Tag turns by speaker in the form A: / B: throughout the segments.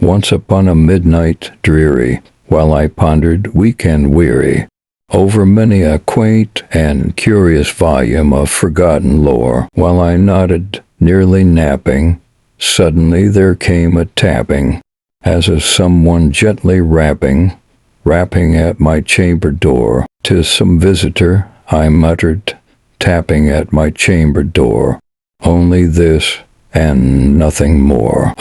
A: Once upon a midnight dreary, while I pondered, weak and weary, over many a quaint and curious volume of forgotten lore, while I nodded, nearly napping, suddenly there came a tapping, as of someone gently rapping at my chamber door. "'Tis some visitor," I muttered, tapping at my chamber door. "Only this, and nothing more."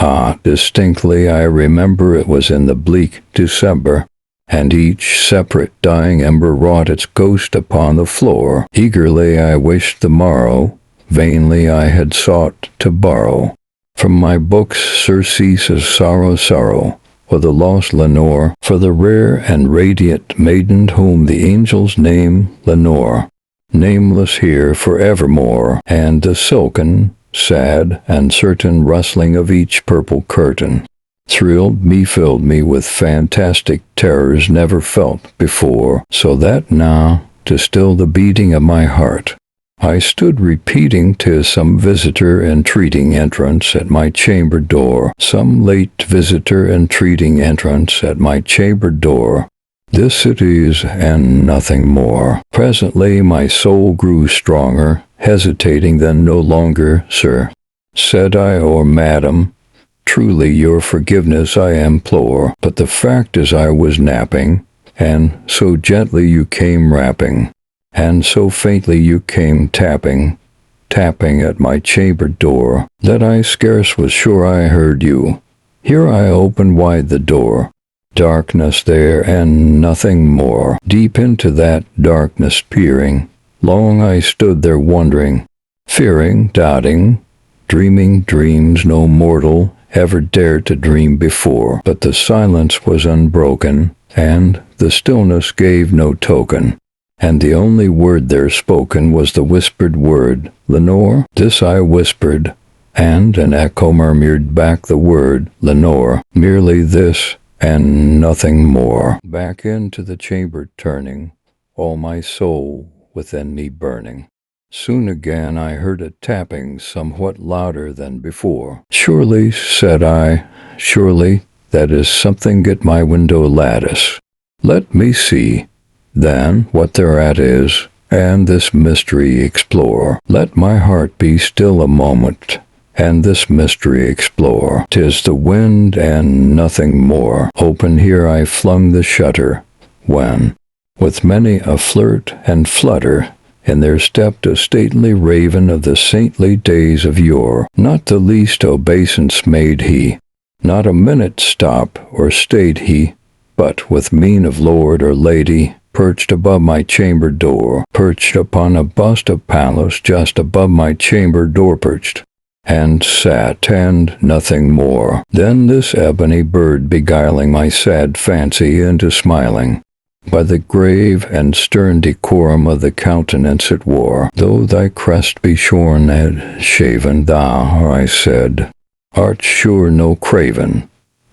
A: Distinctly I remember it was in the bleak December, and each separate dying ember wrought its ghost upon the floor. Eagerly I wished the morrow, vainly I had sought to borrow from my books surceases sorrow, or the lost Lenore, for the rare and radiant maiden whom the angels name Lenore, nameless here forevermore, and the silken, sad, and certain rustling of each purple curtain filled me with fantastic terrors never felt before, so that now, to still the beating of my heart, I stood repeating, "'Tis some visitor entreating entrance at my chamber door, some late visitor entreating entrance at my chamber door. This it is, and nothing more." Presently my soul grew stronger, hesitating then no longer. "Sir," said I, "or madam, truly your forgiveness I implore, but the fact is I was napping, and so gently you came rapping, and so faintly you came tapping at my chamber door, that I scarce was sure I heard you. Here I opened wide the door. Darkness there, and nothing more. Deep into that darkness peering, long I stood there wondering, fearing, doubting, dreaming dreams no mortal ever dared to dream before. But the silence was unbroken, and the stillness gave no token, and the only word there spoken was the whispered word, "Lenore?" This I whispered, and an echo murmured back the word, "Lenore." Merely this, and nothing more. Back into the chamber turning, all my soul within me burning. Soon again I heard a tapping somewhat louder than before. "Surely," said I, "surely that is something at my window lattice. Let me see, then, what thereat is, and this mystery explore. Let my heart be still a moment, and this mystery explore. 'Tis the wind, and nothing more." Open here I flung the shutter, when, with many a flirt and flutter, in there stepped a stately raven of the saintly days of yore. Not the least obeisance made he, not a minute stop or stayed he, but with mien of lord or lady, perched above my chamber door, perched upon a bust of Pallas just above my chamber door perched, and sat, and nothing more. Then this ebony bird beguiling my sad fancy into smiling, by the grave and stern decorum of the countenance it wore. "Though thy crest be shorn and shaven, thou," I said, "art sure no craven,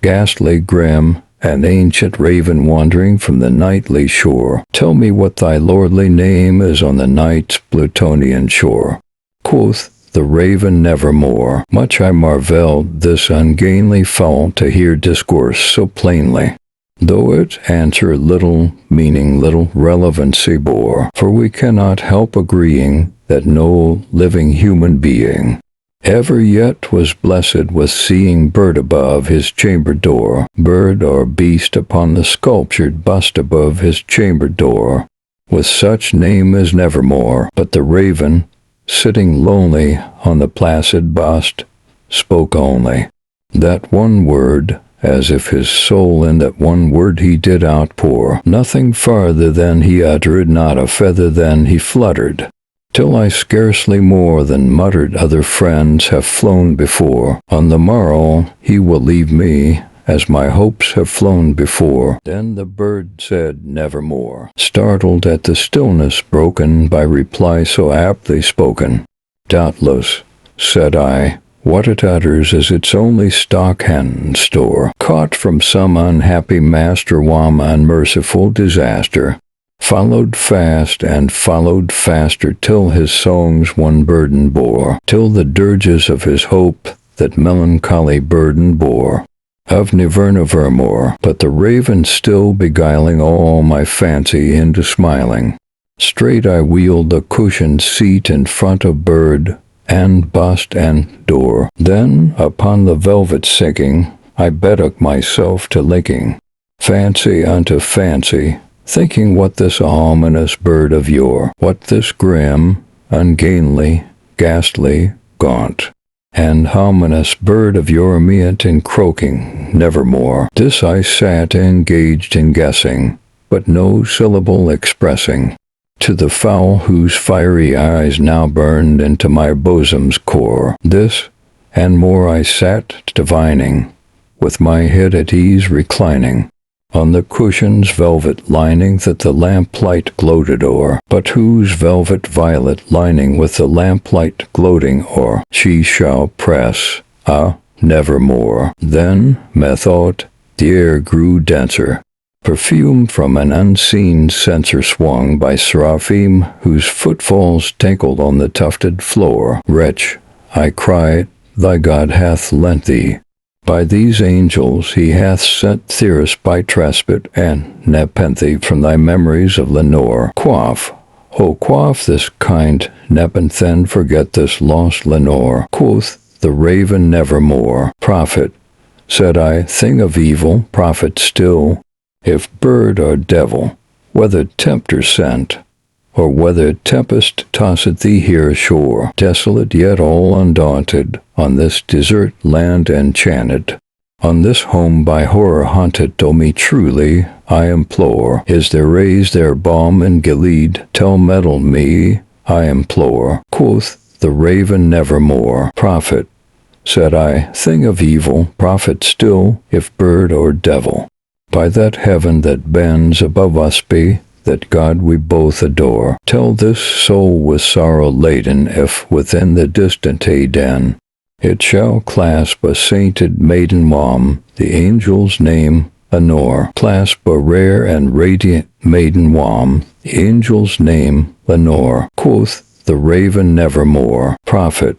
A: ghastly grim, an ancient raven wandering from the nightly shore. Tell me what thy lordly name is on the night's Plutonian shore." Quoth the raven, "Nevermore." Much I marvelled this ungainly fowl to hear discourse so plainly, though it answer little, meaning little, relevancy bore, for we cannot help agreeing that no living human being ever yet was blessed with seeing bird above his chamber door, bird or beast upon the sculptured bust above his chamber door, with such name as Nevermore. But the raven, sitting lonely on the placid bust, spoke only that one word, as if his soul in that one word he did outpour. Nothing farther than he uttered, not a feather than he fluttered, till I scarcely more than muttered, "Other friends have flown before. On the morrow he will leave me, as my hopes have flown before." Then the bird said, "Nevermore," startled at the stillness broken by reply so aptly spoken. "Doubtless," said I, "what it utters is its only stock and store, caught from some unhappy master while unmerciful disaster followed fast and followed faster, till his songs one burden bore, till the dirges of his hope that melancholy burden bore of nevermore, but the raven still beguiling all my fancy into smiling. Straight I wheeled the cushioned seat in front of bird and bust and door. Then upon the velvet sinking, I betook myself to linking fancy unto fancy, thinking what this ominous bird of yore, what this grim, ungainly, ghastly, gaunt, and ominous bird of yore meant in croaking nevermore. This I sat engaged in guessing, but no syllable expressing, to the fowl whose fiery eyes now burned into my bosom's core. This and more I sat divining, with my head at ease reclining, on the cushion's velvet lining that the lamplight gloated o'er, but whose velvet violet lining with the lamplight gloating o'er, she shall press, nevermore. Then, methought, the air grew denser, perfume from an unseen censer swung by seraphim whose footfalls tinkled on the tufted floor. Wretch, I cried, thy God hath lent thee. By these angels he hath sent Thyras by Trespit and Nepenthe from thy memories of Lenore. Quaff, oh quaff this kind Nepenthe, and forget this lost Lenore. Quoth the raven nevermore. Prophet, said I, thing of evil, prophet still, if bird or devil, whether tempter sent, or whether tempest tosseth thee here ashore, desolate yet all undaunted, on this desert land enchanted, on this home by horror haunted, tell me truly, I implore, is there raised there balm in Gilead? Tell meddle me, I implore. Quoth the raven nevermore. Prophet, said I, thing of evil, prophet still, if bird or devil, by that heaven that bends above us be, that God we both adore, tell this soul with sorrow laden if within the distant Eden it shall clasp a sainted maiden womb, the angel's name Lenore. Clasp a rare and radiant maiden womb, the angel's name Lenore. Quoth the raven nevermore. Prophet,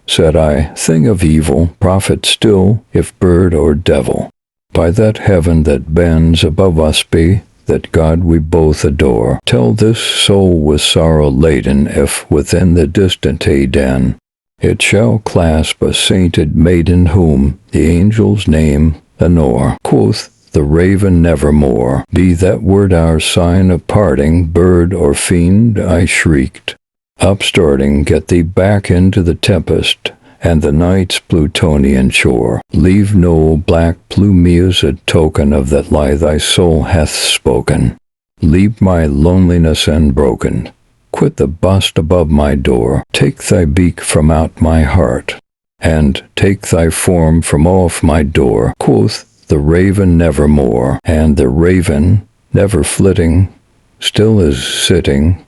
A: said I, thing of evil, prophet still, if bird or devil, by that heaven that bends above us be, that God we both adore, tell this soul with sorrow laden if within the distant Eden it shall clasp a sainted maiden whom the angel's name Lenore. Quoth the raven nevermore. Be that word our sign of parting, bird or fiend, I shrieked, upstarting, get thee back into the tempest and the night's Plutonian shore. Leave no black plume as a token of that lie thy soul hath spoken. Leave my loneliness unbroken. Quit the bust above my door. Take thy beak from out my heart, and take thy form from off my door. Quoth the raven nevermore. And the raven, never flitting, still is sitting,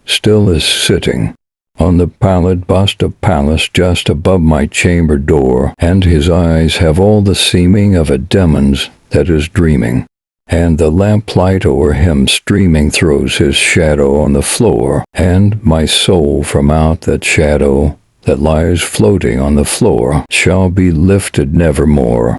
A: on the pallid bust of Pallas just above my chamber door, and his eyes have all the seeming of a demon's that is dreaming, and the lamplight o'er him streaming throws his shadow on the floor, and my soul from out that shadow that lies floating on the floor shall be lifted nevermore.